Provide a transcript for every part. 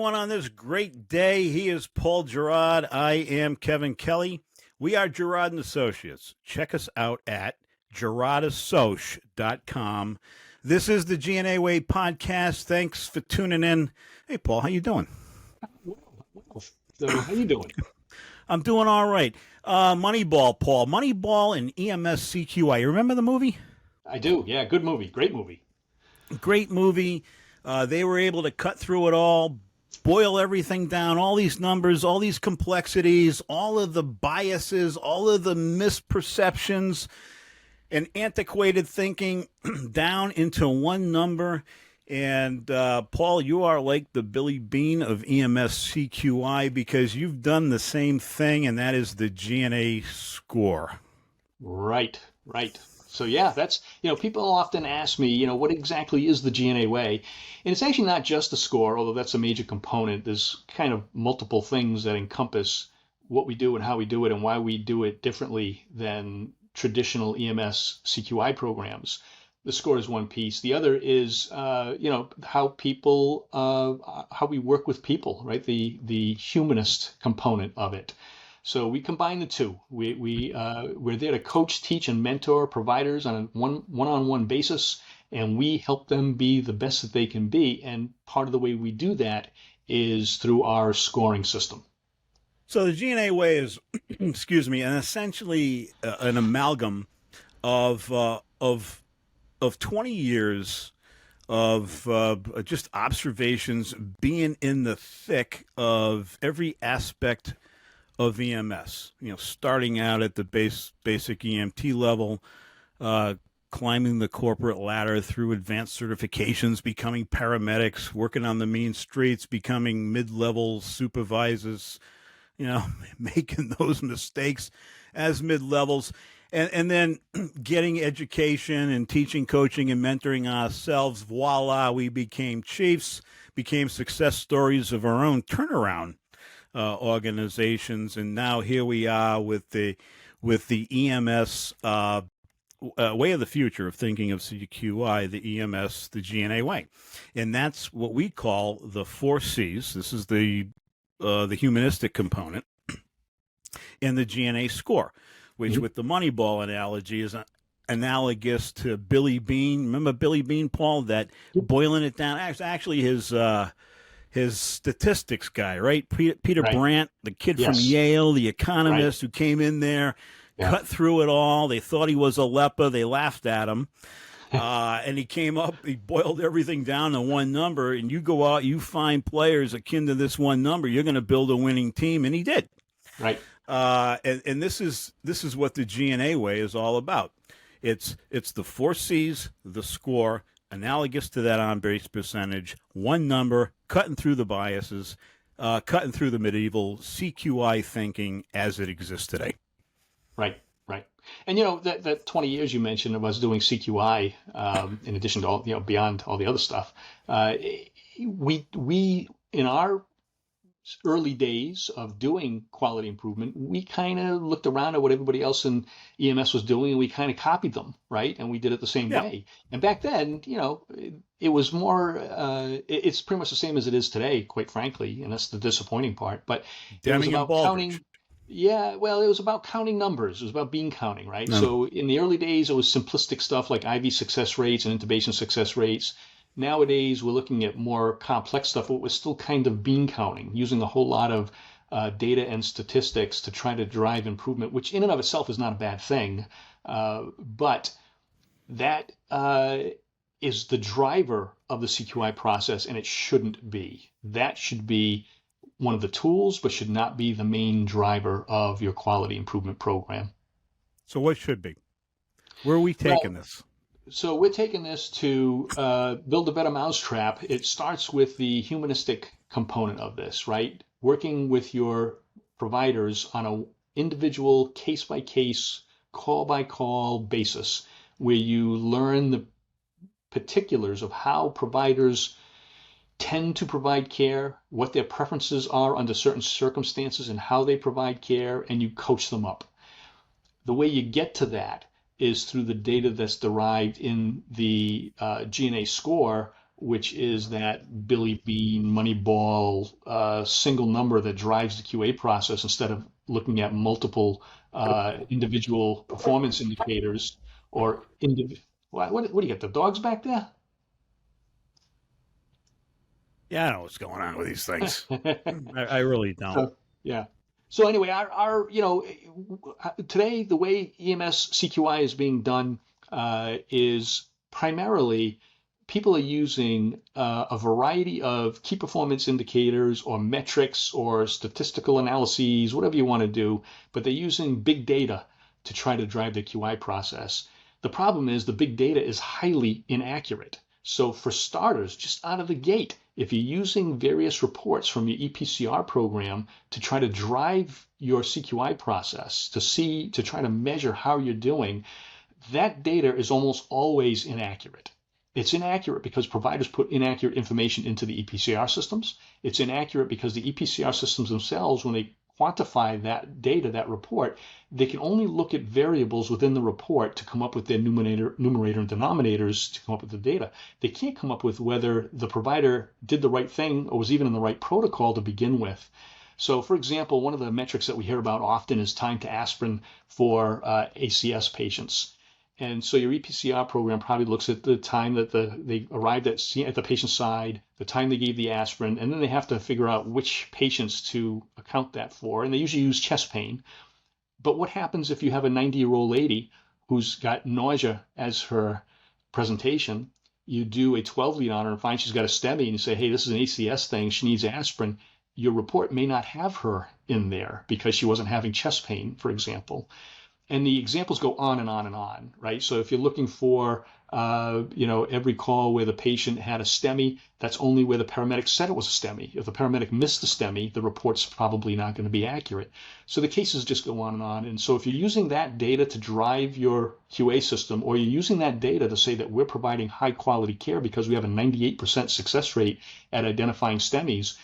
everyone, on this great day. He is Paul Gerard. I am Kevin Kelly. We are Gerard and Associates. Check us out at gerardassoc.com. This is the GNA Way podcast. Thanks for tuning in. Hey, Paul, how you doing? Well, so how you doing? I'm doing all right. Moneyball, Paul. Moneyball and EMS CQI. You remember the movie? I do. Yeah, good movie. Great movie. Great movie. They were able to cut through it all, boil everything down, all these numbers, all these complexities, all of the biases, all of the misperceptions and antiquated thinking down into one number. And Paul, you are like the Billy Bean of EMS CQI because you've done the same thing, and that is the GNA score. Right, right. So yeah, people often ask me, what exactly is the GNA way? And it's actually not just the score, although that's a major component. There's kind of multiple things that encompass what we do and how we do it and why we do it differently than traditional EMS CQI programs. The score is one piece. The other is, how we work with people, right? The humanist component of it. So we combine the two. We're there to coach, teach, and mentor providers on a one-on-one basis, and we help them be the best that they can be. And part of the way we do that is through our scoring system. So the GNA way is, excuse me, essentially an amalgam of 20 years of just observations, being in the thick of every aspect of EMS, starting out at the basic EMT level, climbing the corporate ladder through advanced certifications, becoming paramedics, working on the mean streets, becoming mid-level supervisors, making those mistakes as mid-levels, and then getting education and teaching, coaching, and mentoring ourselves. Voila, we became chiefs, became success stories of our own turnaround organizations, and now here we are with the EMS way of the future of thinking of CQI, the EMS, the GNA way, and that's what we call the 4 C's. This is the humanistic component, and the GNA score, which with the Moneyball analogy is analogous to Billy Bean. Remember Billy Bean, Paul? That boiling it down. Actually, his statistics guy, right? Peter Right. Brandt, the kid Yes. from Yale, the economist who came in there, cut through it all. They thought he was a leper. They laughed at him. And he came up, he boiled everything down to one number, and you go out, you find players akin to this one number, you're going to build a winning team, and he did. Right. And this is what the GNA way is all about. It's the 4 C's, the score, analogous to that on-base percentage, one number, cutting through the biases, cutting through the medieval CQI thinking as it exists today. Right. Right. And that 20 years you mentioned of us doing CQI, in addition to all, beyond all the other stuff, we in our early days of doing quality improvement, we kind of looked around at what everybody else in EMS was doing, and we kind of copied them, right? And we did it the same way. And back then, it was more, it's pretty much the same as it is today, quite frankly, and that's the disappointing part. But it was about counting. Yeah, well, it was about counting numbers. It was about bean counting, right? No. So in the early days, it was simplistic stuff like IV success rates and intubation success rates. Nowadays, we're looking at more complex stuff, but we're still kind of bean counting, using a whole lot of data and statistics to try to drive improvement, which in and of itself is not a bad thing. But that is the driver of the CQI process, and it shouldn't be. That should be one of the tools, but should not be the main driver of your quality improvement program. So what should be? Where are we taking this? So we're taking this to build a better mousetrap. It starts with the humanistic component of this, right? Working with your providers on an individual, case-by-case, call-by-call basis, where you learn the particulars of how providers tend to provide care, what their preferences are under certain circumstances, and how they provide care, and you coach them up. The way you get to that is through the data that's derived in the GNA score which is that Billy Bean Moneyball single number that drives the QA process instead of looking at multiple individual performance indicators or individual. What do you got? The dogs back there? Yeah, I know what's going on with these things. I really don't. So yeah. So anyway, our today the way EMS CQI is being done is primarily people are using a variety of key performance indicators or metrics or statistical analyses, whatever you want to do, but they're using big data to try to drive the QI process. The problem is the big data is highly inaccurate. So for starters, just out of the gate, if you're using various reports from your EPCR program to try to drive your CQI process to try to measure how you're doing, that data is almost always inaccurate. It's inaccurate because providers put inaccurate information into the EPCR systems. It's inaccurate because the EPCR systems themselves, when they quantify that data, that report, they can only look at variables within the report to come up with their numerator and denominators to come up with the data. They can't come up with whether the provider did the right thing or was even in the right protocol to begin with. So, for example, one of the metrics that we hear about often is time to aspirin for ACS patients. And so your EPCR program probably looks at the time that they arrived at the patient's side, the time they gave the aspirin, and then they have to figure out which patients to account that for. And they usually use chest pain. But what happens if you have a 90-year-old lady who's got nausea as her presentation? You do a 12 lead on her and find she's got a STEMI, and you say, hey, this is an ACS thing. She needs aspirin. Your report may not have her in there because she wasn't having chest pain, for example. And the examples go on and on and on, right? So if you're looking for, every call where the patient had a STEMI, that's only where the paramedic said it was a STEMI. If the paramedic missed the STEMI, the report's probably not going to be accurate. So the cases just go on and on. And so if you're using that data to drive your QA system, or you're using that data to say that we're providing high quality care because we have a 98% success rate at identifying STEMIs,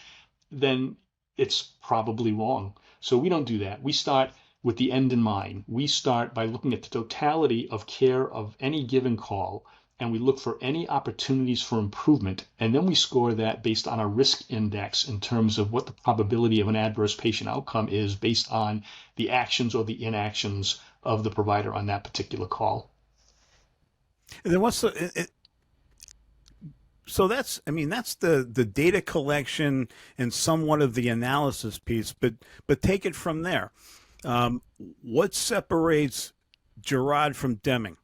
then it's probably wrong. So we don't do that. We start with the end in mind. We start by looking at the totality of care of any given call, and we look for any opportunities for improvement, and then we score that based on a risk index in terms of what the probability of an adverse patient outcome is based on the actions or the inactions of the provider on that particular call. And then so that's the data collection and somewhat of the analysis piece, but take it from there. What separates Gerard from Deming?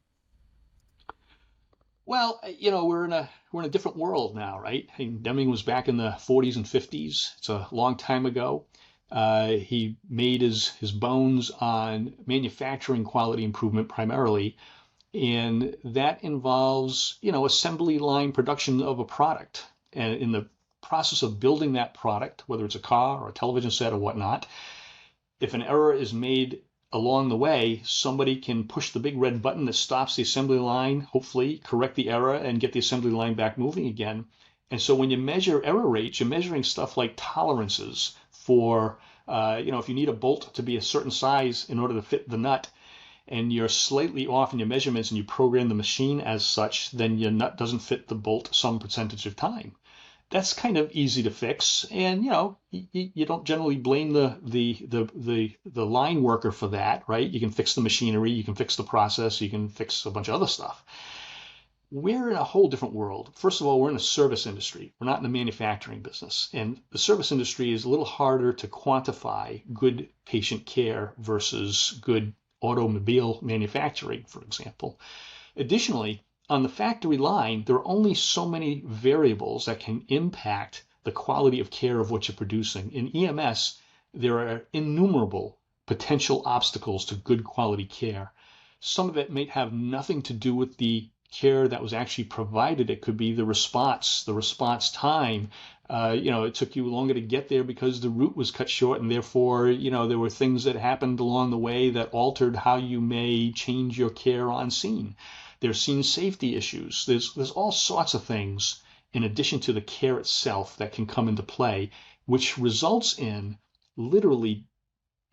Well, we're in a different world now, right? I mean, Deming was back in the 40s and 50s. It's a long time ago. He made his bones on manufacturing quality improvement primarily, and that involves, assembly line production of a product. And in the process of building that product, whether it's a car or a television set or whatnot, if an error is made along the way, somebody can push the big red button that stops the assembly line, hopefully correct the error and get the assembly line back moving again. And so when you measure error rates, you're measuring stuff like tolerances for, if you need a bolt to be a certain size in order to fit the nut, and you're slightly off in your measurements and you program the machine as such, then your nut doesn't fit the bolt some percentage of time. That's kind of easy to fix, and you don't generally blame the line worker for that, right? You can fix the machinery, you can fix the process, you can fix a bunch of other stuff. We're in a whole different world. First of all, we're in a service industry. We're not in the manufacturing business, and the service industry is a little harder to quantify good patient care versus good automobile manufacturing, for example. Additionally, on the factory line, there are only so many variables that can impact the quality of care of what you're producing. In EMS, there are innumerable potential obstacles to good quality care. Some of it may have nothing to do with the care that was actually provided. It could be the response time. It took you longer to get there because the route was cut short, and therefore, there were things that happened along the way that altered how you may change your care on scene. There's scene safety issues. There's all sorts of things in addition to the care itself that can come into play, which results in literally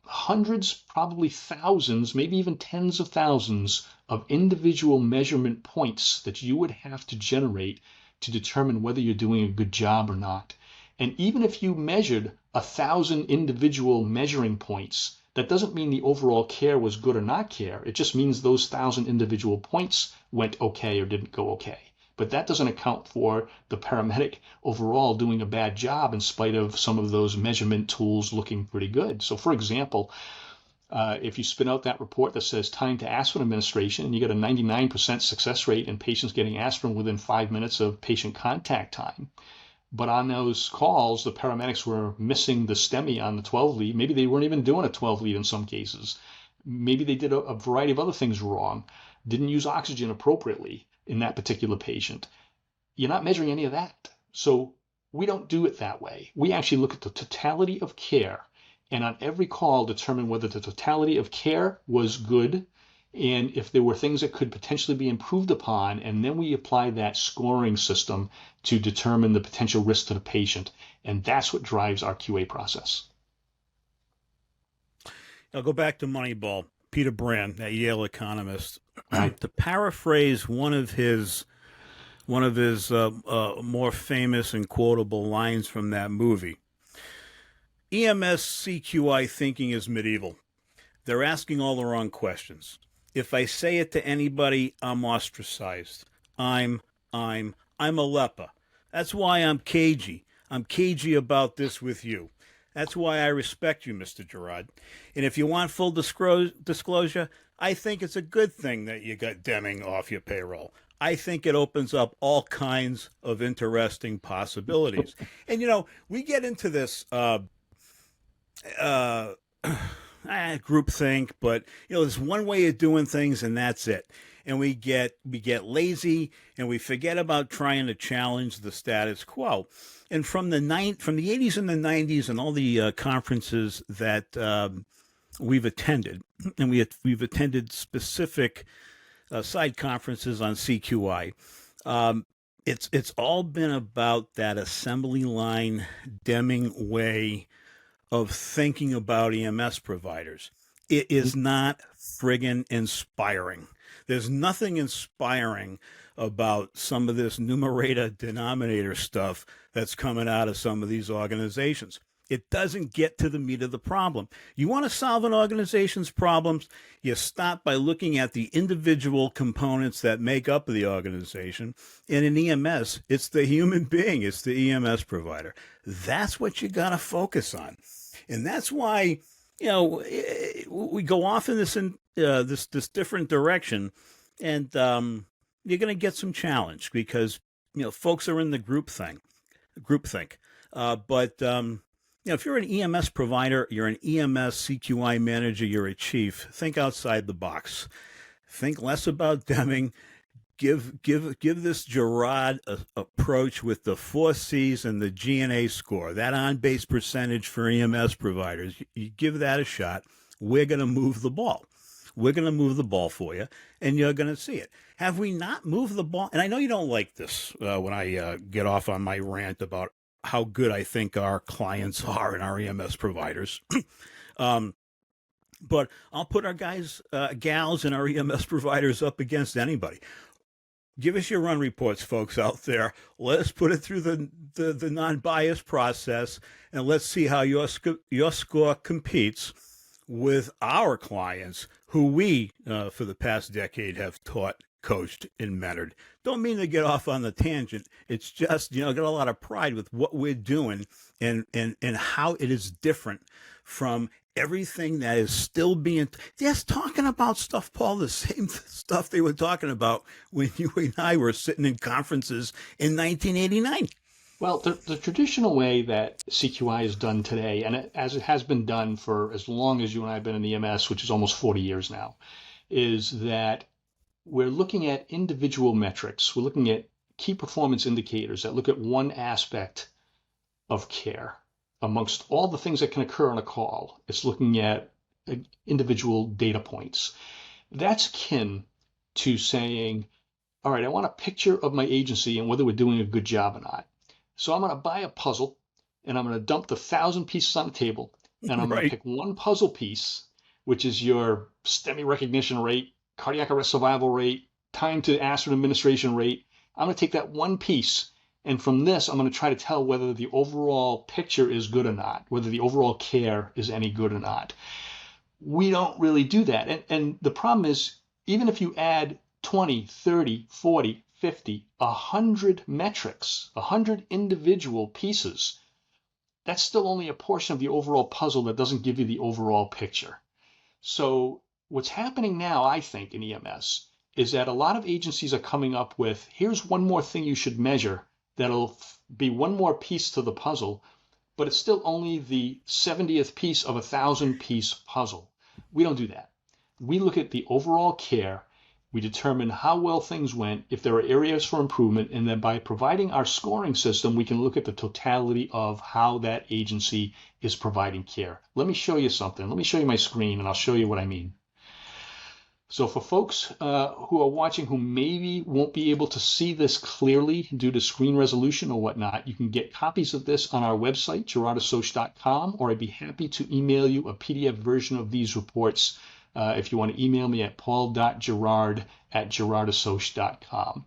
hundreds, probably thousands, maybe even tens of thousands of individual measurement points that you would have to generate to determine whether you're doing a good job or not. And even if you measured 1,000 individual measuring points, that doesn't mean the overall care was good or not care. It just means those 1,000 individual points went okay or didn't go okay. But that doesn't account for the paramedic overall doing a bad job in spite of some of those measurement tools looking pretty good. So for example, if you spin out that report that says time to aspirin administration, and you get a 99% success rate in patients getting aspirin within 5 minutes of patient contact time, but on those calls, the paramedics were missing the STEMI on the 12 lead. Maybe they weren't even doing a 12 lead in some cases. Maybe they did a variety of other things wrong, didn't use oxygen appropriately in that particular patient. You're not measuring any of that. So we don't do it that way. We actually look at the totality of care, and on every call determine whether the totality of care was good and if there were things that could potentially be improved upon, and then we apply that scoring system to determine the potential risk to the patient. And that's what drives our QA process. I'll go back to Moneyball. Peter Brand, that Yale economist, Right. to paraphrase one of his more famous and quotable lines from that movie. EMS CQI thinking is medieval. They're asking all the wrong questions. If I say it to anybody, I'm ostracized. I'm a leper. That's why I'm cagey. I'm cagey about this with you. That's why I respect you, Mr. Gerard. And if you want full disclosure, I think it's a good thing that you got Deming off your payroll. I think it opens up all kinds of interesting possibilities. And, we get into this groupthink, but there's one way of doing things, and that's it. And we get lazy, and we forget about trying to challenge the status quo. And from the 80s and the 90s, and all the conferences that we've attended, and we've attended specific side conferences on CQI. It's all been about that assembly line Deming way of thinking about EMS providers. It is not friggin' inspiring. There's nothing inspiring about some of this numerator denominator stuff that's coming out of some of these organizations. It doesn't get to the meat of the problem. You want to solve an organization's problems, you start by looking at the individual components that make up the organization. And in EMS, it's the human being, it's the EMS provider. That's what you got to focus on. And that's why, we go off in this different direction, and you're going to get some challenge because, folks are in the groupthink. But if you're an EMS provider, you're an EMS CQI manager, you're a chief, think outside the box. Think less about Deming. Give this Gerard approach with the 4 C's and the G&A score, that on-base percentage for EMS providers. You give that a shot. We're going to move the ball. We're going to move the ball for you, and you're going to see it. Have we not moved the ball? And I know you don't like this when I get off on my rant about how good I think our clients are and our EMS providers. But I'll put our guys, gals, and our EMS providers up against anybody. Give us your run reports, folks out there. Let us put it through the non-biased process, and let's see how your score competes with our clients, who we, for the past decade, have taught, coached, and mentored. Don't mean to get off on the tangent. It's just, got a lot of pride with what we're doing and how it is different from everything that is still being, just talking about stuff, Paul, the same stuff they were talking about when you and I were sitting in conferences in 1989. Well, the traditional way that CQI is done today, and as it has been done for as long as you and I have been in EMS, which is almost 40 years now, is that we're looking at individual metrics. We're looking at key performance indicators that look at one aspect of care amongst all the things that can occur on a call. It's looking at individual data points. That's akin to saying, all right, I want a picture of my agency and whether we're doing a good job or not. So I'm going to buy a puzzle, and I'm going to dump the 1,000 pieces on the table, and I'm going to pick one puzzle piece, which is your STEMI recognition rate, cardiac arrest survival rate, time to aspirin administration rate. I'm going to take that one piece, and from this, I'm going to try to tell whether the overall picture is good or not, whether the overall care is any good or not. We don't really do that. And the problem is, even if you add 20, 30, 40, 50, 100 metrics, 100 individual pieces, that's still only a portion of the overall puzzle that doesn't give you the overall picture. So what's happening now, I think, in EMS is that a lot of agencies are coming up with, here's one more thing you should measure that'll be one more piece to the puzzle, but it's still only the 70th piece of a 1,000-piece puzzle. We don't do that. We look at the overall care. We determine how well things went, if there are areas for improvement, and then by providing our scoring system, we can look at the totality of how that agency is providing care. Let me show you something. Let me show you my screen, and I'll show you what I mean. So for folks who are watching who maybe won't be able to see this clearly due to screen resolution or whatnot, you can get copies of this on our website, gerardassociates.com, or I'd be happy to email you a PDF version of these reports if you want to email me at paul.gerard@gerardassociates.com.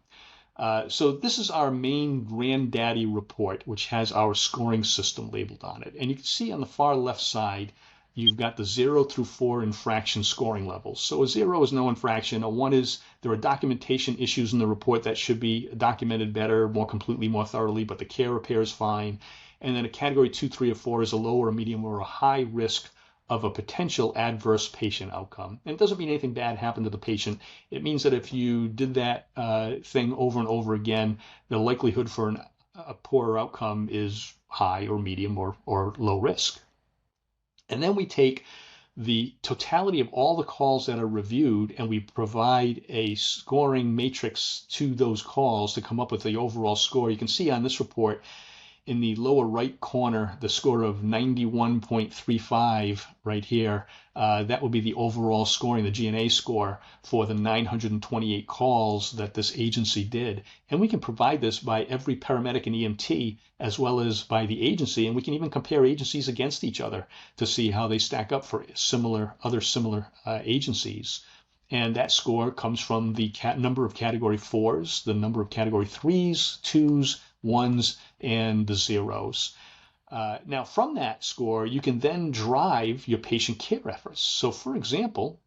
So this is our main granddaddy report, which has our scoring system labeled on it. And you can see on the far left side, you've got the 0 through 4 infraction scoring levels. So a 0 is no infraction. A 1 is there are documentation issues in the report that should be documented better, more completely, more thoroughly, but the care repair is fine. And then a category 2, 3, or 4 is a low or a medium or a high risk of a potential adverse patient outcome. And it doesn't mean anything bad happened to the patient. It means that if you did that thing over and over again, the likelihood for a poorer outcome is high or medium or low risk. And then we take the totality of all the calls that are reviewed and we provide a scoring matrix to those calls to come up with the overall score. You can see on this report in the lower right corner, the score of 91.35 right here, that would be the overall scoring, the GNA score for the 928 calls that this agency did. And we can provide this by every paramedic and EMT as well as by the agency. And we can even compare agencies against each other to see how they stack up for other similar agencies. And that score comes from the number of category 4s, the number of category 3s, 2s, 1s, and the 0s. Now, from that score, you can then drive your patient care efforts. So, for example,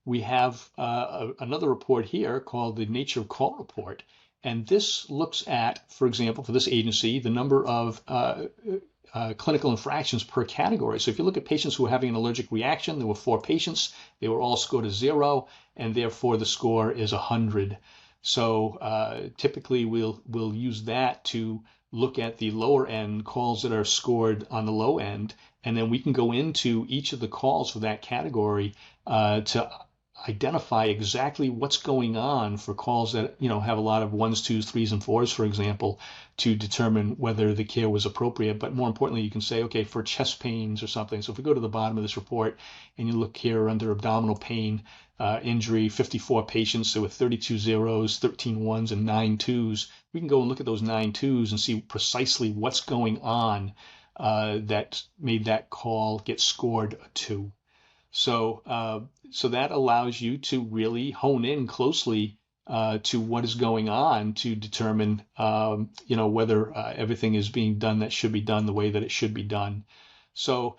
we have another report here called the Nature of Call Report. And this looks at, for example, for this agency, the number of clinical infractions per category. So if you look at patients who are having an allergic reaction, there were 4 patients. They were all scored a 0, and therefore the score is 100. So typically we'll use that to look at the lower end calls that are scored on the low end, and then we can go into each of the calls for that category to identify exactly what's going on for calls that have a lot of 1s, 2s, 3s, and 4s, for example, to determine whether the care was appropriate. But more importantly, you can say, okay, for chest pains or something. So if we go to the bottom of this report and you look here under abdominal pain, injury, 54 patients, there were 32 zeros, 13 1s, and 9 2s. We can go and look at those 9 2s and see precisely what's going on that made that call get scored a 2. So that allows you to really hone in closely to what is going on to determine, whether everything is being done that should be done the way that it should be done. So,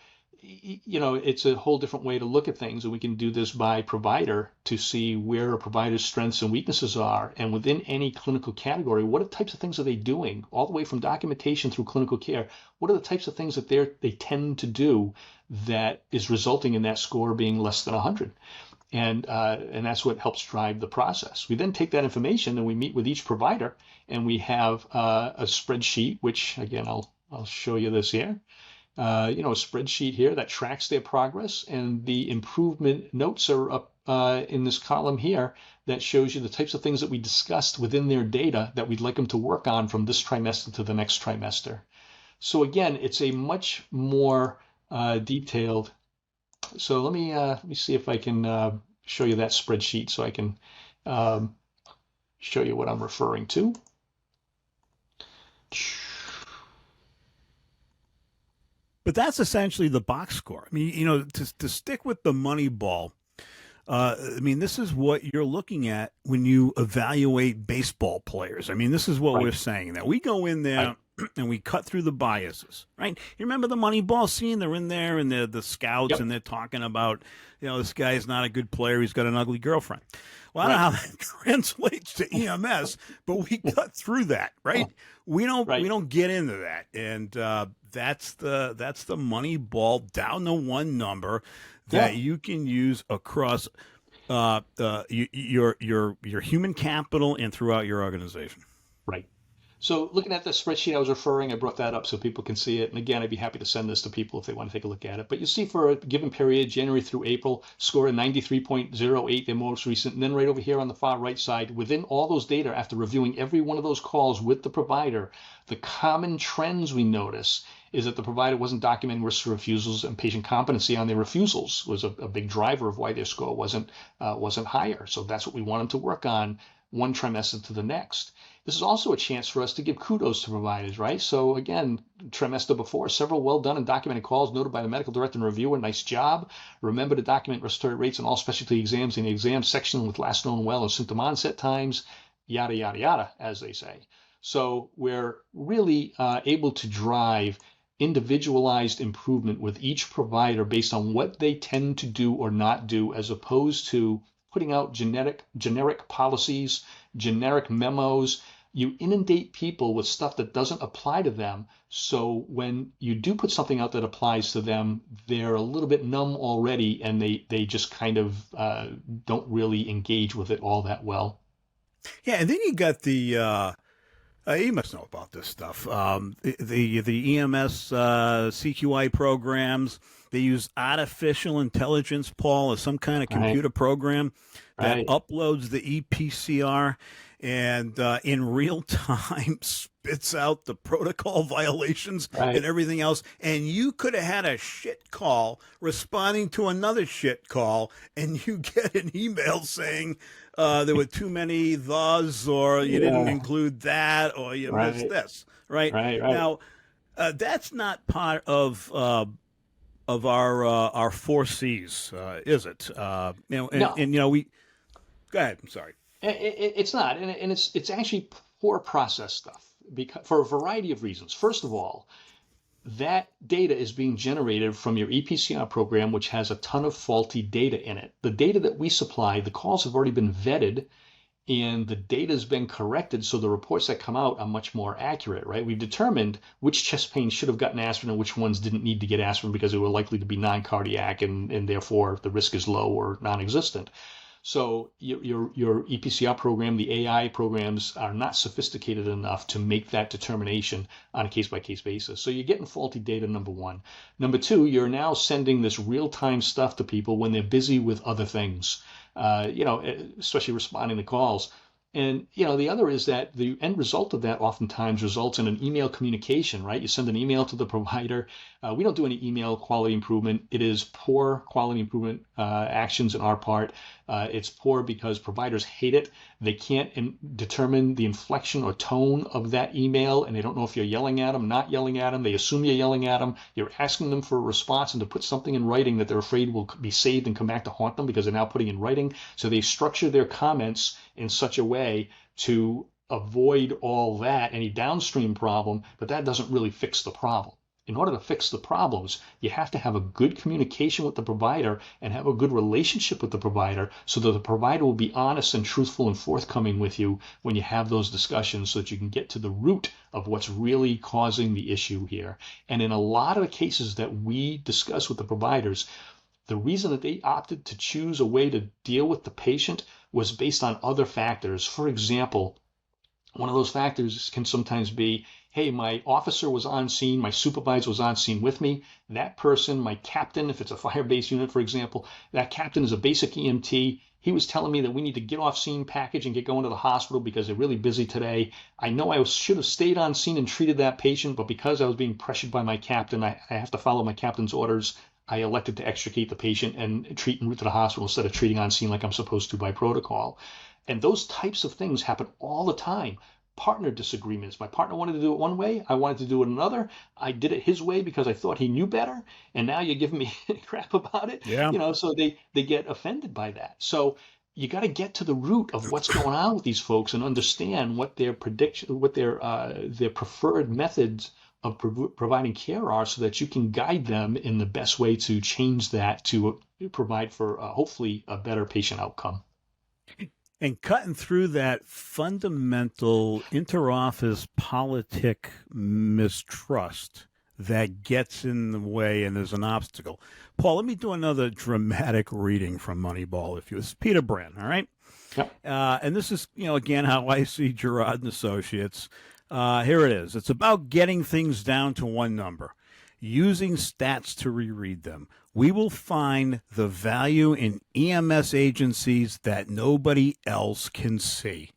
it's a whole different way to look at things, and we can do this by provider to see where a provider's strengths and weaknesses are, and within any clinical category, what types of things are they doing, all the way from documentation through clinical care. What are the types of things that they tend to do that is resulting in that score being less than 100? And that's what helps drive the process. We then take that information and we meet with each provider, and we have a spreadsheet, which again I'll show you this here. A spreadsheet here that tracks their progress, and the improvement notes are up in this column here that shows you the types of things that we discussed within their data that we'd like them to work on from this trimester to the next trimester. So again, it's a much more detailed. So let me see if I can show you that spreadsheet so I can show you what I'm referring to. But that's essentially the box score. I mean, to stick with the Moneyball I mean, this is what you're looking at when you evaluate baseball players. I mean, this is what Right, we're saying, that we go in right. there and we cut through the biases, right? You remember the Moneyball scene? They're in there and they're the scouts Yep, and they're talking about, this guy's not a good player. He's got an ugly girlfriend. Well, I don't know right, how that translates to EMS, but we cut through that, right? We right. don't get into that, and that's the Moneyball down to one number Yeah, that you can use across your human capital and throughout your organization. right. So looking at the spreadsheet I was referring, I brought that up so people can see it. And again, I'd be happy to send this to people if they want to take a look at it. But you see for a given period, January through April, score a 93.08, their most recent. And then right over here on the far right side, within all those data, after reviewing every one of those calls with the provider, the common trends we notice is that the provider wasn't documenting risks of refusals, and patient competency on their refusals was a big driver of why their score wasn't higher. So that's what we want them to work on one trimester to the next. This is also a chance for us to give kudos to providers, right? So again, trimester before, several well done and documented calls noted by the medical director and reviewer. Nice job. Remember to document respiratory rates in all specialty exams in the exam section with last known well and symptom onset times, yada, yada, yada, as they say. So we're really able to drive individualized improvement with each provider based on what they tend to do or not do, as opposed to putting out generic policies, generic memos. You inundate people with stuff that doesn't apply to them. So when you do put something out that applies to them, they're a little bit numb already, and they just kind of don't really engage with it all that well. Yeah, and then you got the you must know about this stuff. The EMS CQI programs. They use artificial intelligence, Paul, as some kind of Right, computer program that right, uploads the EPCR and in real time spits out the protocol violations and right, everything else. And you could have had a shit call responding to another shit call, and you get an email saying there were too many thes, or you didn't yeah, include that, or you missed right, this. Right right. now, that's not part of our four C's, is it? No, We go ahead. I'm sorry. it's not, and it's actually poor process stuff because for a variety of reasons. First of all, that data is being generated from your EPCR program, which has a ton of faulty data in it. The data that we supply, the calls have already been vetted and the data has been corrected, so the reports that come out are much more accurate, right? We've determined which chest pains should have gotten aspirin and which ones didn't need to get aspirin because they were likely to be non-cardiac, and therefore the risk is low or non-existent. So your EPCR program, the AI programs are not sophisticated enough to make that determination on a case-by-case basis. So you're getting faulty data, number one. Number two, you're now sending this real-time stuff to people when they're busy with other things, especially responding to calls. And the other is that the end result of that oftentimes results in an email communication, right? You send an email to the provider. We don't do any email quality improvement. It is poor quality improvement actions on our part. It's poor because providers hate it. They can't determine the inflection or tone of that email, and they don't know if you're yelling at them, not yelling at them. They assume you're yelling at them. You're asking them for a response and to put something in writing that they're afraid will be saved and come back to haunt them because they're now putting in writing. So they structure their comments in such a way to avoid all that, any downstream problem, but that doesn't really fix the problem. In order to fix the problems, you have to have a good communication with the provider and have a good relationship with the provider so that the provider will be honest and truthful and forthcoming with you when you have those discussions so that you can get to the root of what's really causing the issue here. And in a lot of the cases that we discuss with the providers, the reason that they opted to choose a way to deal with the patient was based on other factors. For example, one of those factors can sometimes be, hey, my officer was on scene, my supervisor was on scene with me. That person, my captain, if it's a fire-based unit, for example, that captain is a basic EMT. He was telling me that we need to get off scene package and get going to the hospital because they're really busy today. I know I should have stayed on scene and treated that patient, but because I was being pressured by my captain, I have to follow my captain's orders. I elected to extricate the patient and treat en route to the hospital instead of treating on scene like I'm supposed to by protocol. And those types of things happen all the time. partner disagreements. My partner wanted to do it one way, I wanted to do it another. I did it his way because I thought he knew better, and now you're giving me crap about it. Yeah. So they get offended by that. So you got to get to the root of what's going on with these folks and understand what their prediction, what their preferred methods of providing care are, so that you can guide them in the best way to change that to provide for hopefully a better patient outcome. And cutting through that fundamental interoffice politic mistrust that gets in the way and is an obstacle. Paul, let me do another dramatic reading from Moneyball. If you, it's Peter Brand, all right? Yep. And this is, again, how I see Gerard and Associates. Here it is. It's about getting things down to one number, using stats to reread them. We will find the value in EMS agencies that nobody else can see.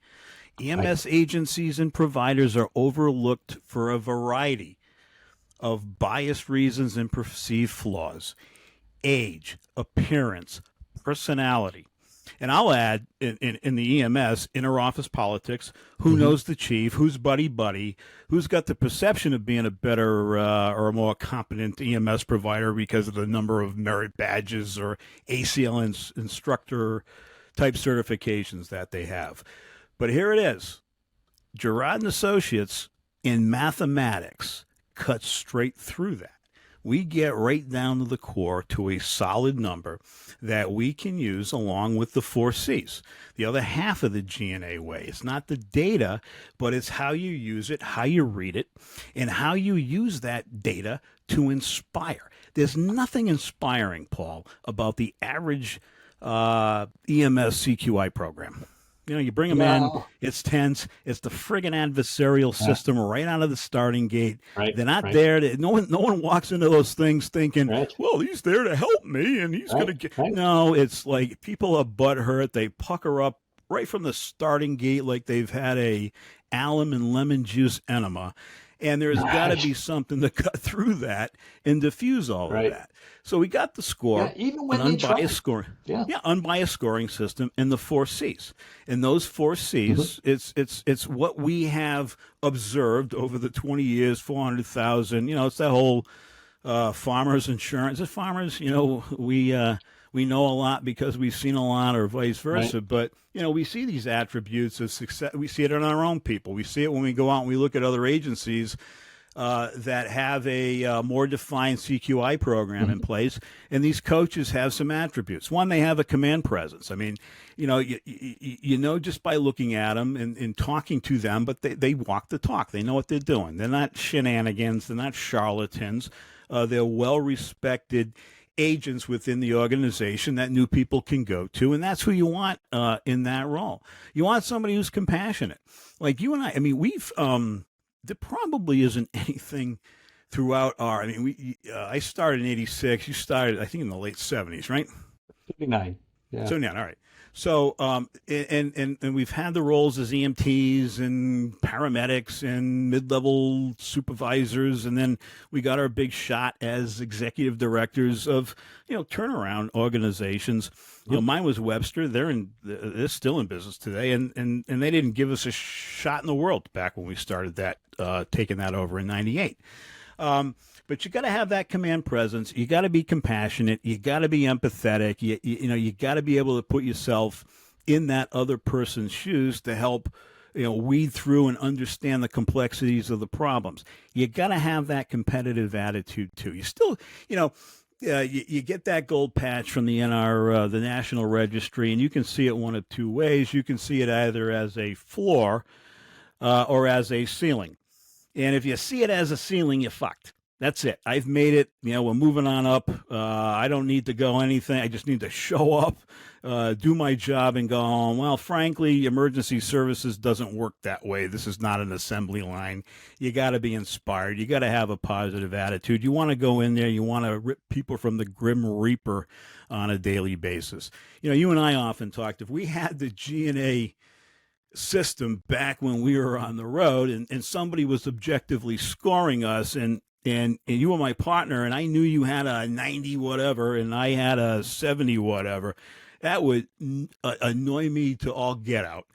EMS agencies and providers are overlooked for a variety of biased reasons and perceived flaws: age, appearance, personality. And I'll add in the EMS, interoffice politics, who knows the chief, who's buddy, who's got the perception of being a better or a more competent EMS provider because of the number of merit badges or ACL instructor type certifications that they have. But here it is. Gerard and Associates in mathematics cuts straight through that. We get right down to the core, to a solid number that we can use along with the 4 C's. The other half of the G&A way. It's not the data, but it's how you use it, how you read it, and how you use that data to inspire. There's nothing inspiring, Paul, about the average EMS CQI program. You bring them in, it's tense. It's the friggin' adversarial system right out of the starting gate. Right, They're not right. there. No one walks into those things thinking, Right. well, he's there to help me and he's Right, going to get. right. No, it's like people are butthurt. They pucker up right from the starting gate like they've had a alum and lemon juice enema. And there's got to be something to cut through that and diffuse all of that. So we got the score, Yeah, even when an they try. unbiased scoring, Yeah. unbiased scoring system, and the 4 C's. And those 4 C's, it's what we have observed over the 20 years, 400,000. It's that whole farmers insurance. The farmers, we know a lot because we've seen a lot, or vice versa. Right. But we see these attributes of success. We see it in our own people. We see it when we go out and we look at other agencies that have a more defined CQI program in place, and these coaches have some attributes. One, they have a command presence. I mean, just by looking at them and talking to them, but they walk the talk. They know what they're doing. They're not shenanigans. They're not charlatans. They're well-respected agents within the organization that new people can go to, and that's who you want in that role. You want somebody who's compassionate, like you and I. I mean, we've there probably isn't anything throughout our. I mean, I started in '86. You started, I think, in the late '70s, right? 59. Yeah. 79. All right. So, and we've had the roles as EMTs and paramedics and mid-level supervisors, and then we got our big shot as executive directors of turnaround organizations. Mine was Webster. They're still in business today, and they didn't give us a shot in the world back when we started that, taking that over in '98. But you got to have that command presence. You got to be compassionate. You got to be empathetic. You got to be able to put yourself in that other person's shoes to help, weed through and understand the complexities of the problems. You got to have that competitive attitude too. You still, you get that gold patch from the the National Registry, and you can see it one of two ways. You can see it either as a floor or as a ceiling. And if you see it as a ceiling, you're fucked. That's it. I've made it. We're moving on up. I don't need to go anything. I just need to show up, do my job, and go home. Well, frankly, emergency services doesn't work that way. This is not an assembly line. You got to be inspired. You got to have a positive attitude. You want to go in there. You want to rip people from the Grim Reaper on a daily basis. You and I often talked, if we had the G&A system back when we were on the road and somebody was objectively scoring us, and you were my partner, and I knew you had a 90 whatever and I had a 70 whatever, that would annoy me to all get out.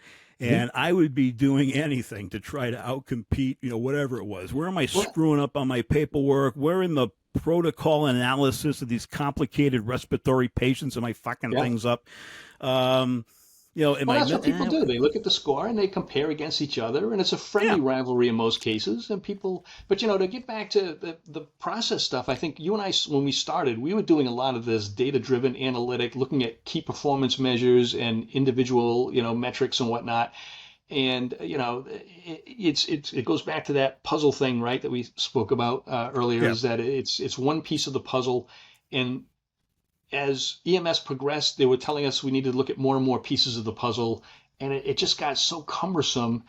Mhm. and I would be doing anything to try to outcompete, whatever it was. Where am I Well, screwing up on my paperwork? Where in the protocol analysis of these complicated respiratory patients am I fucking yeah. things up? Um, am Well, I? that's what people do. They look at the score and they compare against each other, and it's a Yeah, friendly rivalry in most cases. And people, but to get back to the process stuff, I think you and I, when we started, we were doing a lot of this data-driven analytic, looking at key performance measures and individual, metrics and whatnot. And it goes back to that puzzle thing, right, that we spoke about earlier. yeah, Is that it's one piece of the puzzle, and as EMS progressed, they were telling us we needed to look at more and more pieces of the puzzle, and it just got so cumbersome,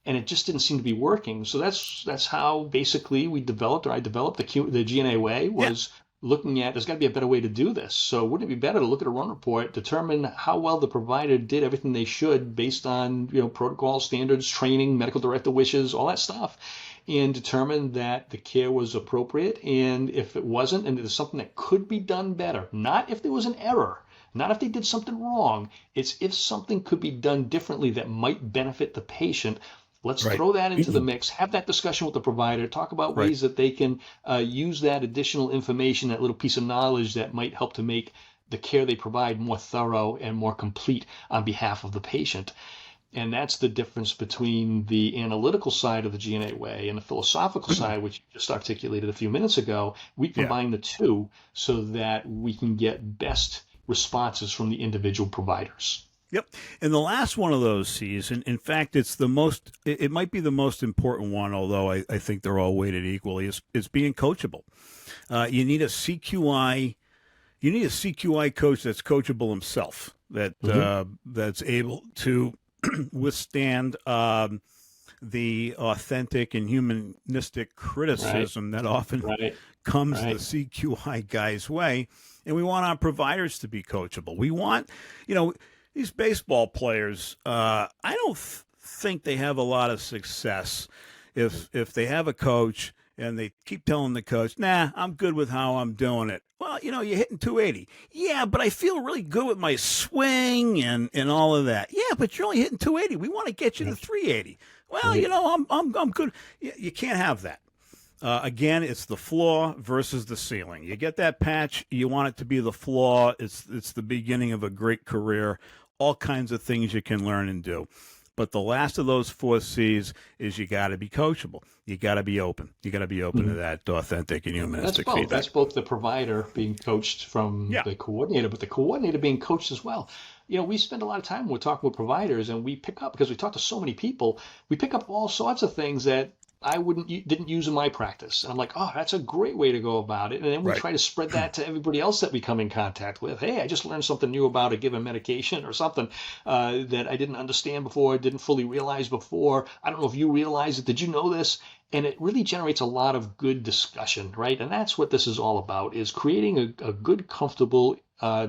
and it just didn't seem to be working. So that's how basically I developed the GNA way yeah. was looking at there's got to be a better way to do this. So wouldn't it be better to look at a run report, determine how well the provider did everything they should based on protocol standards, training, medical director wishes, all that stuff, and determine that the care was appropriate. And if it wasn't, and there's something that could be done better, not if there was an error, not if they did something wrong, it's if something could be done differently that might benefit the patient. Let's Right, throw that into the mix, have that discussion with the provider, talk about right. ways that they can use that additional information, that little piece of knowledge that might help to make the care they provide more thorough and more complete on behalf of the patient. And that's the difference between the analytical side of the GNA way and the philosophical side, which you just articulated a few minutes ago. We Yeah. combine the two so that we can get best responses from the individual providers. Yep. And the last one of those C's, and in fact, it might be the most important one, although I think they're all weighted equally, is being coachable. You need a CQI. You need a CQI coach that's coachable himself, Hmm. that's able to withstand the authentic and humanistic Right, criticism that often right, comes the right, CQI guy's way. And we want our providers to be coachable. We want, you know, these baseball players. I don't think they have a lot of success if they have a coach and they keep telling the coach, "Nah, I'm good with how I'm doing it." Well, you're hitting 280. Yeah, but I feel really good with my swing and all of that. Yeah, but you're only hitting 280. We want to get you to 380. Well, right. I'm good. You can't have that. Again, it's the floor versus the ceiling. You get that patch, you want it to be the floor. It's the beginning of a great career. All kinds of things you can learn and do. But the last of those four C's is you got to be coachable. You got to be open. You got to be open to Mhm. that authentic and That's humanistic both. feedback. That's both the provider being coached from Yeah, the coordinator, but the coordinator being coached as well. We spend a lot of time when we're talking with providers, and we pick up because we talk to so many people. We pick up all sorts of things that I didn't use in my practice, and I'm like, oh, that's a great way to go about it. And then we right. try to spread that to everybody else that we come in contact with. Hey, I just learned something new about a given medication or something that I didn't understand before, didn't fully realize before. I don't know if you realize it. Did you know this? And it really generates a lot of good discussion, right? And that's what this is all about: is creating a good, comfortable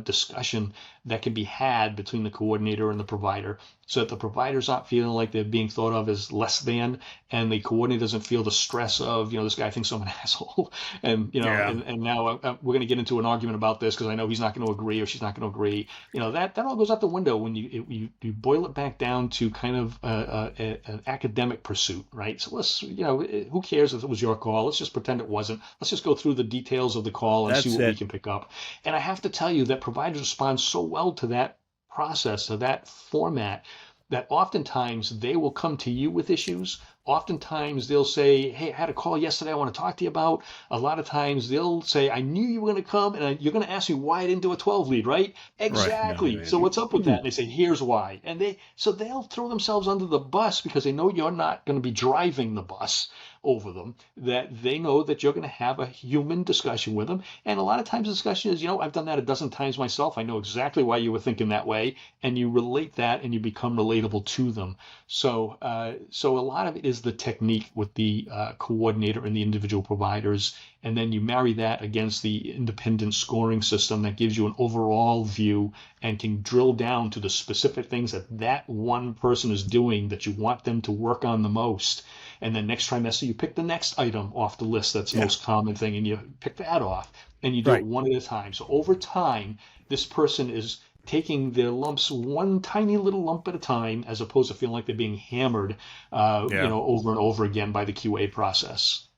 discussion that can be had between the coordinator and the provider, so that the provider's not feeling like they're being thought of as less than, and the coordinator doesn't feel the stress of, this guy thinks I'm an asshole, and Yeah, and now we're going to get into an argument about this because I know he's not going to agree or she's not going to agree. That all goes out the window when you boil it back down to kind of an academic pursuit, right? So let's, who cares if it was your call? Let's just pretend it wasn't. Let's just go through the details of the call and see that's what we it. can pick up. And I have to tell you that providers respond so well to that process, to that format, that oftentimes they will come to you with issues. Oftentimes they'll say, hey, I had a call yesterday I want to talk to you about. A lot of times they'll say, I knew you were going to come and you're going to ask me why I didn't do a 12 lead, right? Right. No, Exactly. So what's up with that? And they say, here's why. And they'll throw themselves under the bus because they know you're not going to be driving the bus over them, that they know that you're going to have a human discussion with them. And a lot of times the discussion is, I've done that a dozen times myself. I know exactly why you were thinking that way. And you relate that and you become relatable to them. So a lot of it is the technique with the coordinator and the individual providers. And then you marry that against the independent scoring system that gives you an overall view and can drill down to the specific things that one person is doing that you want them to work on the most. And then next trimester, you pick the next item off the list that's the Yeah. most common thing, and you pick that off, and you do it Right. one at a time. So over time, this person is taking their lumps one tiny little lump at a time, as opposed to feeling like they're being hammered, Yeah. over and over again by the QA process.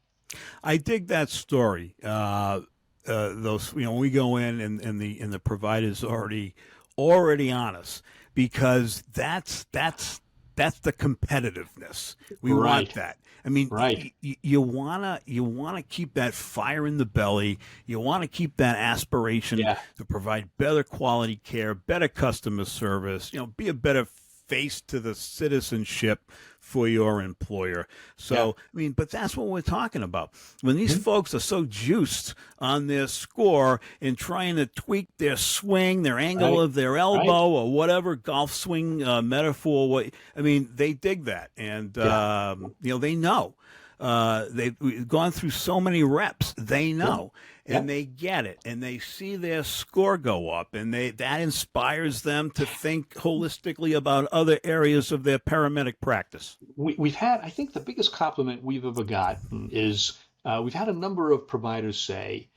I dig that story. Those, when we go in and the provider's already on us, because that's the competitiveness. We want Right, that. I mean, right. you wanna keep that fire in the belly. You want to keep that aspiration Yeah, to provide better quality care, better customer service. Be a better face to the citizenship for your employer. yeah. So, I mean, but that's what we're talking about. When these Mhm. folks are so juiced on their score and trying to tweak their swing, their angle Right, of their right. elbow, or whatever golf swing metaphor, I mean, they dig that. And, Yeah, they know. They've gone through so many reps. They yeah, know, yeah. and they get it, and they see their score go up, and that inspires them to think holistically about other areas of their paramedic practice. We've had, I think the biggest compliment we've ever gotten is we've had a number of providers say,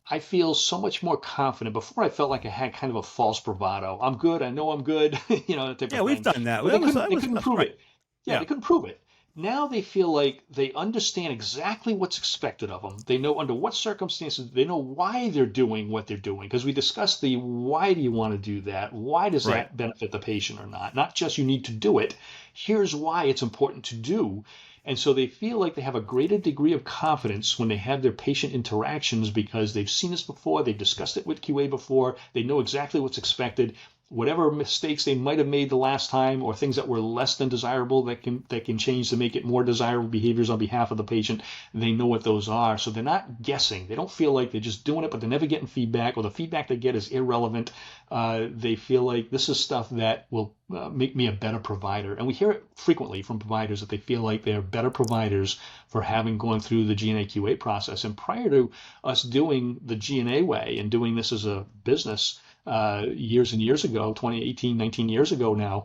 I feel so much more confident. Before I felt like I had kind of a false bravado. I'm good. I know I'm good, that type Yeah, of we've thing. done that. But they couldn't That's prove right. it. Yeah, Yeah, they couldn't prove it. Now they feel like they understand exactly what's expected of them. They know under what circumstances, they know why they're doing what they're doing. Because we discussed the why do you want to do that? Why does right. that benefit the patient or not? Not just you need to do it. Here's why it's important to do. And so they feel like they have a greater degree of confidence when they have their patient interactions because they've seen this before, they've discussed it with QA before, they know exactly what's expected. Whatever mistakes they might have made the last time or things that were less than desirable that can change to make it more desirable behaviors on behalf of the patient, they know what those are. So they're not guessing. They don't feel like they're just doing it, but they're never getting feedback, or the feedback they get is irrelevant. They feel like this is stuff that will make me a better provider. And we hear it frequently from providers that they feel like they're better providers for having gone through the GNA QA process. And prior to us doing the GNA way and doing this as a business, years and years ago, 2018, 19 years ago now,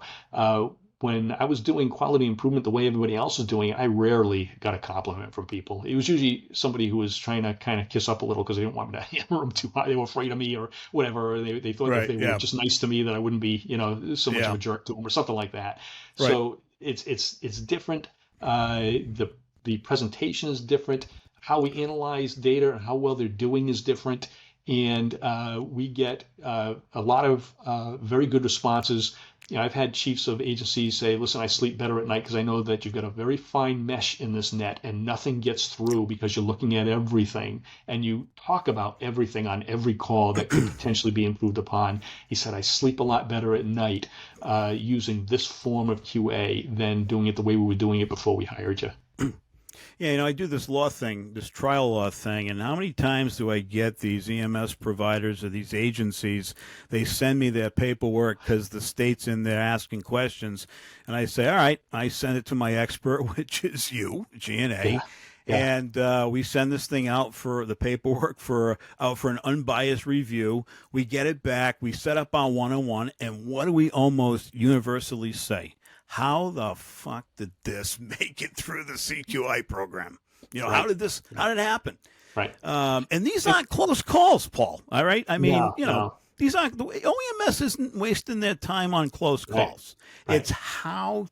when I was doing quality improvement the way everybody else was doing it, I rarely got a compliment from people. It was usually somebody who was trying to kind of kiss up a little because they didn't want me to hammer them too high. They were afraid of me or whatever. Or they thought if Right. they were Yeah. just nice to me that I wouldn't be, so much of Yeah. a jerk to them or something like that. Right. So it's different. The presentation is different. How we analyze data and how well they're doing is different, and we get a lot of very good responses. I've had chiefs of agencies say, listen, I sleep better at night because I know that you've got a very fine mesh in this net and nothing gets through because you're looking at everything and you talk about everything on every call that could potentially be improved upon. He said, I sleep a lot better at night using this form of QA than doing it the way we were doing it before we hired you. Yeah, I do this law thing, this trial law thing, and how many times do I get these EMS providers or these agencies? They send me their paperwork because the state's in there asking questions, and I say, all right, I send it to my expert, which is you, Yeah, GNA, yeah. and we send this thing out for the paperwork out for an unbiased review. We get it back. We set up our one-on-one, and what do we almost universally say? How the fuck did this make it through the CQI program? Right, How did it happen? right. And these aren't close calls, Paul. All right. I mean, No, no. these aren't, the OEMS isn't wasting their time on close Right, calls. right. It's how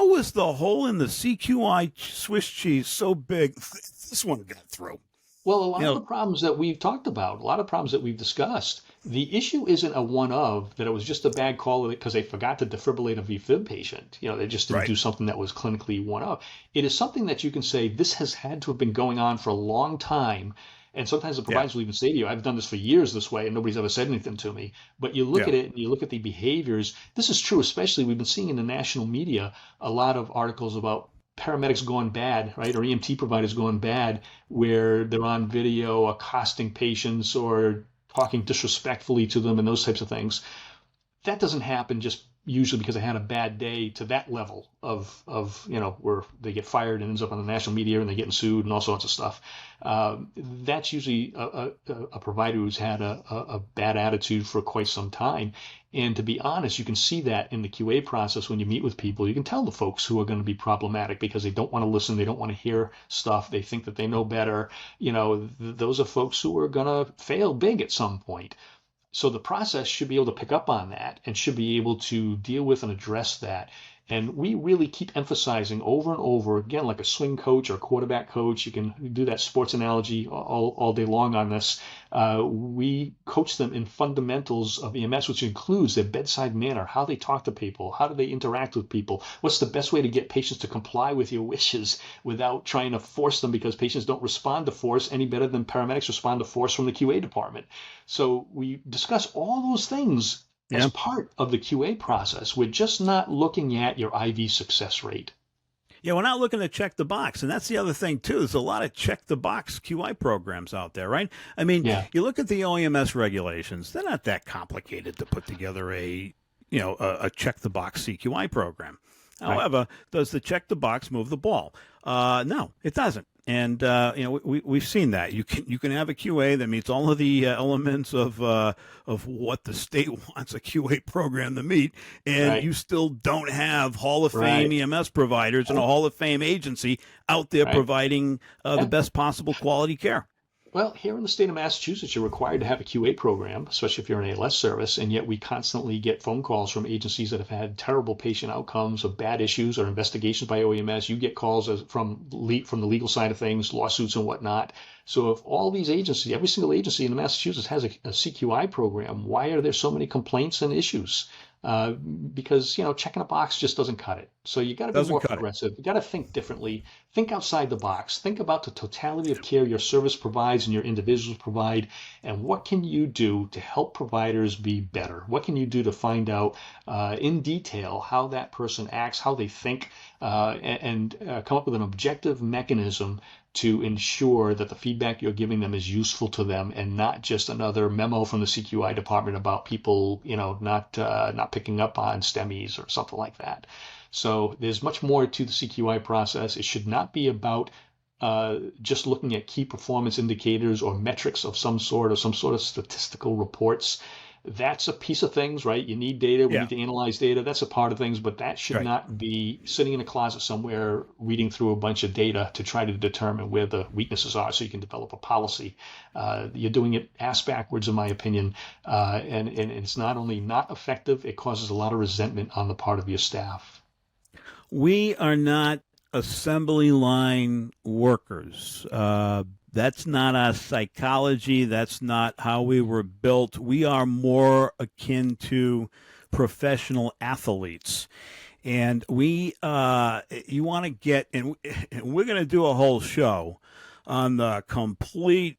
was the hole in the CQI Swiss cheese so big? This one got through. Well, a You lot of the know, problems that we've talked about, a lot of problems that we've discussed, the issue isn't a one of that it was just a bad call because they forgot to defibrillate a VFib patient. They just didn't right. do something that was clinically one of. It is something that you can say this has had to have been going on for a long time. And sometimes the Yeah. providers will even say to you, I've done this for years this way and nobody's ever said anything to me. But you look Yeah. at it and you look at the behaviors. This is true, especially we've been seeing in the national media a lot of articles about paramedics going bad, right? Or EMT providers going bad where they're on video accosting patients or talking disrespectfully to them and those types of things. That doesn't happen just usually because they had a bad day to that level of where they get fired and ends up on the national media and they're getting sued and all sorts of stuff. That's usually a provider who's had a bad attitude for quite some time. And to be honest, you can see that in the QA process when you meet with people. You can tell the folks who are going to be problematic because they don't want to listen, they don't want to hear stuff, they think that they know better. Those are folks who are going to fail big at some point. So the process should be able to pick up on that and should be able to deal with and address that. And we really keep emphasizing over and over again, like a swing coach or quarterback coach, you can do that sports analogy all day long on this. We coach them in fundamentals of EMS, which includes their bedside manner, how they talk to people, how do they interact with people, what's the best way to get patients to comply with your wishes without trying to force them, because patients don't respond to force any better than paramedics respond to force from the QA department. So we discuss all those things as Yeah. part of the QA process. We're just not looking at your IV success rate. Yeah, we're not looking to check the box. And that's the other thing, too. There's a lot of check the box QI programs out there, right? I mean, Yeah, you look at the OEMS regulations, they're not that complicated to put together a check the box CQI program. right, However, does the check the box move the ball? No, it doesn't. And we've seen that you can have a QA that meets all of the elements of what the state wants a QA program to meet, and right, you still don't have Hall of Fame right, EMS providers and a Hall of Fame agency out there right. providing the Yeah. best possible quality care. Well, here in the state of Massachusetts, you're required to have a QA program, especially if you're an ALS service, and yet we constantly get phone calls from agencies that have had terrible patient outcomes or bad issues or investigations by OEMS. You get calls from the legal side of things, lawsuits and whatnot. So if all these agencies, every single agency in Massachusetts has a CQI program, why are there so many complaints and issues? Because checking a box just doesn't cut it. So you got to be Doesn't more cut it. progressive. You got to think differently. Think outside the box. Think about the totality of care your service provides and your individuals provide, and what can you do to help providers be better? What can you do to find out in detail how that person acts, how they think, and come up with an objective mechanism to ensure that the feedback you're giving them is useful to them and not just another memo from the CQI department about people, not picking up on STEMIs or something like that. So there's much more to the CQI process. It should not be about just looking at key performance indicators or metrics of some sort or some sort of statistical reports. That's a piece of things, right? You need data. We Yeah, need to analyze data. That's a part of things, but that should right. not be sitting in a closet somewhere reading through a bunch of data to try to determine where the weaknesses are so you can develop a policy. You're doing it ass backwards, in my opinion. And it's not only not effective, it causes a lot of resentment on the part of your staff. We are not assembly line workers. That's not our psychology. That's not how we were built. We are more akin to professional athletes. And you want to get, and we're going to do a whole show on the complete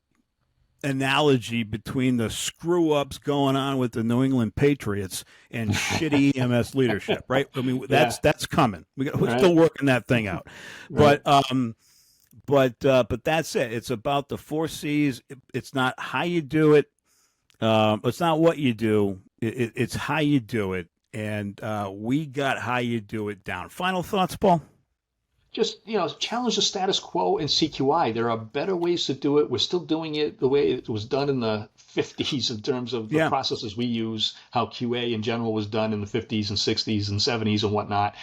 analogy between the screw ups going on with the New England Patriots and shitty EMS leadership, right? I mean, Yeah, that's coming. We're right, still working that thing out, right, but that's it. It's about the four C's. It's not how you do it. It's not what you do. It's how you do it, and we got how you do it down. Final thoughts, Paul? just challenge the status quo in CQI. There are better ways to do it. We're still doing it the way it was done in the 50s in terms of the Yeah. processes we use, how QA in general was done in the 50s and 60s and 70s and whatnot.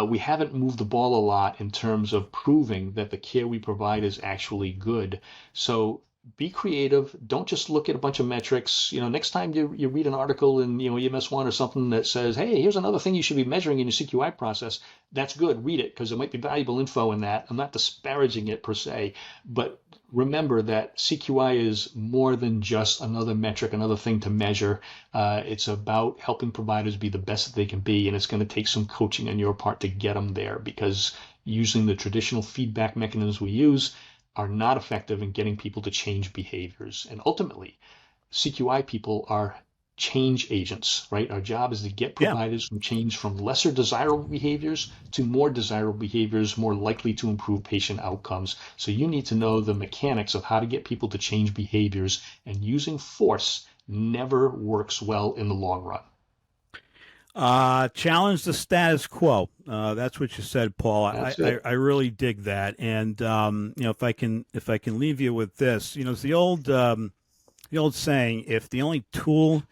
We haven't moved the ball a lot in terms of proving that the care we provide is actually good. So be creative. Don't just look at a bunch of metrics. Next time you read an article in EMS1 or something that says, "Hey, here's another thing you should be measuring in your CQI process." That's good. Read it because there might be valuable info in that. I'm not disparaging it per se, but remember that CQI is more than just another metric, another thing to measure. It's about helping providers be the best that they can be, and it's going to take some coaching on your part to get them there, because using the traditional feedback mechanisms we use are not effective in getting people to change behaviors. And ultimately, CQI people are change agents, right? Our job is to get Yeah. providers from change from lesser desirable behaviors to more desirable behaviors, more likely to improve patient outcomes. So you need to know the mechanics of how to get people to change behaviors, and using force never works well in the long run. Challenge the status quo. That's what you said, Paul. That's it. I really dig that. And if I can leave you with this, it's the old saying: if the only tool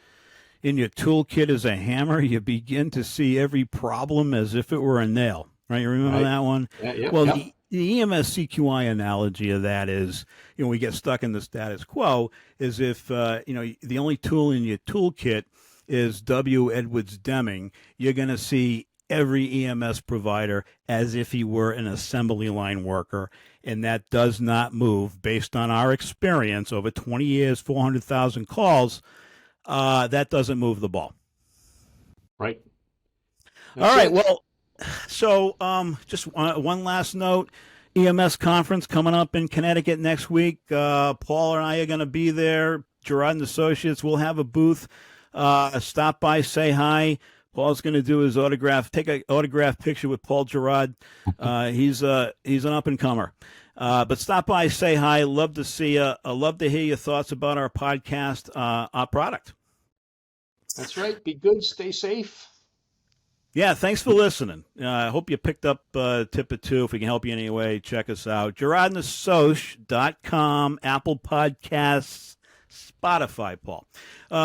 in your toolkit is a hammer, you begin to see every problem as if it were a nail. Right? You remember Right. that one? Yeah, yep, Well, yep. the EMS CQI analogy of that is, we get stuck in the status quo, is if, the only tool in your toolkit is W. Edwards Deming, you're going to see every EMS provider as if he were an assembly line worker. And that does not move based on our experience over 20 years, 400,000 calls. That doesn't move the ball. Right. All That's right. it. Well, so just one last note. EMS conference coming up in Connecticut next week. Paul and I are going to be there. Gerard and Associates will have a booth. Stop by, say hi. Paul's going to do his take an autograph picture with Paul Gerard. He's an up and comer. But stop by, say hi. Love to see you. Love to hear your thoughts about our podcast, our product. That's right. Be good. Stay safe. Yeah, thanks for listening. I hope you picked up a tip or two. If we can help you in any way, check us out. GerardandAssoc.com, Apple Podcasts, Spotify, Paul.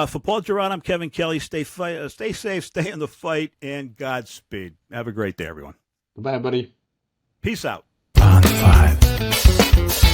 For Paul Gerard, I'm Kevin Kelly. Stay safe, stay in the fight, and Godspeed. Have a great day, everyone. Goodbye, buddy. Peace out. On 5.